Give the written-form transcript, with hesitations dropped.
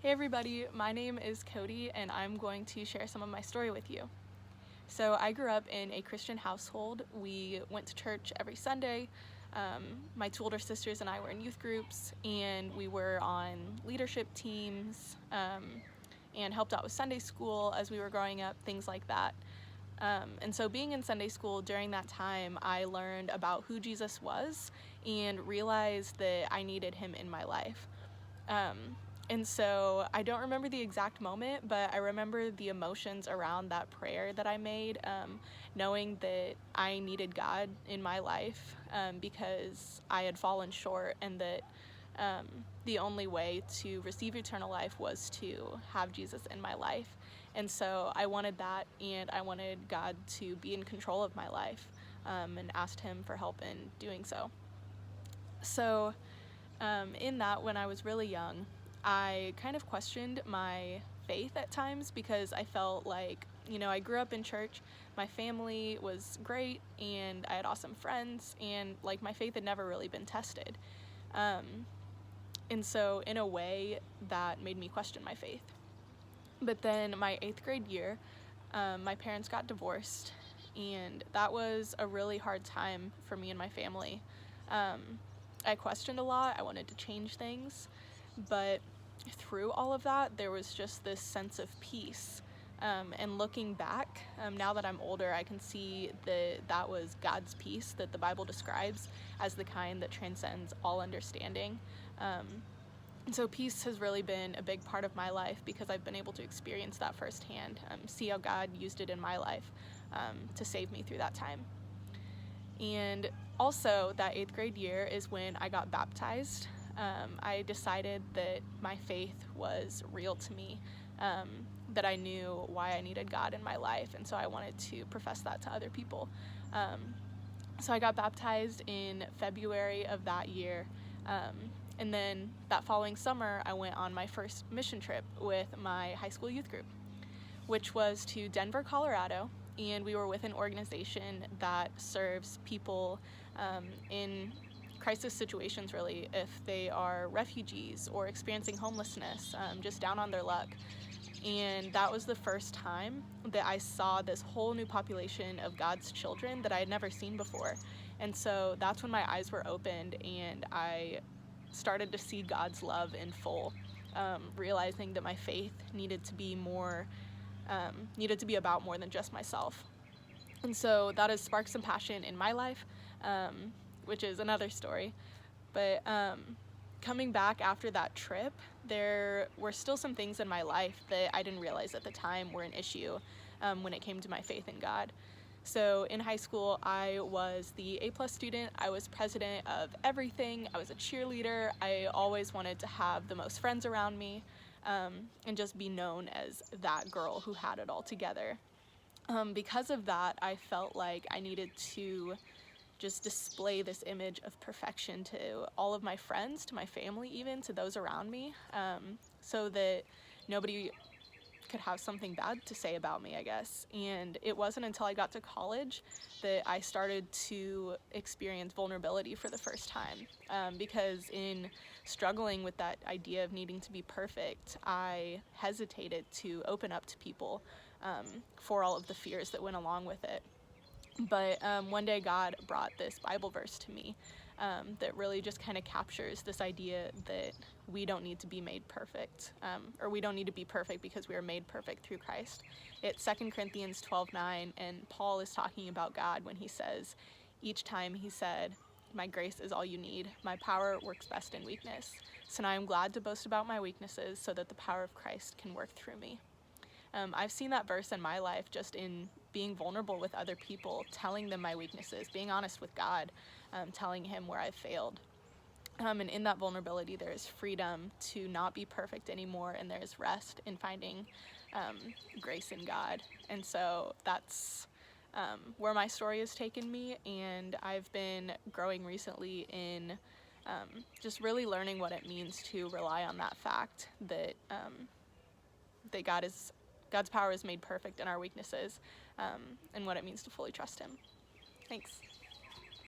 Hey everybody, my name is Kodee and I'm going to share some of my story with you. So I grew up in a Christian household. We went to church every Sunday. My two older sisters and I were in youth groups, and we were on leadership teams and helped out with Sunday school as we were growing up, things like that. And so being in Sunday school during that time, I learned about who Jesus was and realized that I needed him in my life. And so I don't remember the exact moment, but I remember the emotions around that prayer that I made, knowing that I needed God in my life because I had fallen short, and that the only way to receive eternal life was to have Jesus in my life. And so I wanted that, and I wanted God to be in control of my life, and asked him for help in doing so. So in that, when I was really young, I kind of questioned my faith at times because I felt like, I grew up in church, my family was great, and I had awesome friends, and like my faith had never really been tested. And so in a way, that made me question my faith. But then my 8th grade year, my parents got divorced, and that was a really hard time for me and my family. I questioned a lot, I wanted to change things, but through all of that, there was just this sense of peace. And looking back, now that I'm older, I can see that was God's peace that the Bible describes as the kind that transcends all understanding. And so peace has really been a big part of my life because I've been able to experience that firsthand, see how God used it in my life to save me through that time. And also, that 8th grade year is when I got baptized. I decided that my faith was real to me, that I knew why I needed God in my life, and so I wanted to profess that to other people. So I got baptized in February of that year, and then that following summer, I went on my first mission trip with my high school youth group, which was to Denver, Colorado. And we were with an organization that serves people in crisis situations, really, if they are refugees or experiencing homelessness, just down on their luck. And that was the first time that I saw this whole new population of God's children that I had never seen before. And so that's when my eyes were opened, and I started to see God's love in full, realizing that my faith needed to be about more than just myself. And so that has sparked some passion in my life, which is another story. But coming back after that trip, there were still some things in my life that I didn't realize at the time were an issue when it came to my faith in God. So in high school, I was the A+ student. I was president of everything. I was a cheerleader. I always wanted to have the most friends around me, and just be known as that girl who had it all together. Because of that, I felt like I needed to just display this image of perfection to all of my friends, to my family, even to those around me, so that nobody could have something bad to say about me, I guess. And it wasn't until I got to college that I started to experience vulnerability for the first time, because in struggling with that idea of needing to be perfect, I hesitated to open up to people for all of the fears that went along with it. But one day God brought this Bible verse to me that really just kind of captures this idea that we don't need to be made perfect, or we don't need to be perfect because we are made perfect through Christ. It's 2 Corinthians 12:9, and Paul is talking about God when he says, each time he said, "My grace is all you need. My power works best in weakness. So now I'm glad to boast about my weaknesses so that the power of Christ can work through me." I've seen that verse in my life just in being vulnerable with other people, telling them my weaknesses, being honest with God, telling him where I've failed. And in that vulnerability, there is freedom to not be perfect anymore, and there's rest in finding grace in God. And so that's where my story has taken me, and I've been growing recently in just really learning what it means to rely on that fact that that God's power is made perfect in our weaknesses, and what it means to fully trust him. Thanks.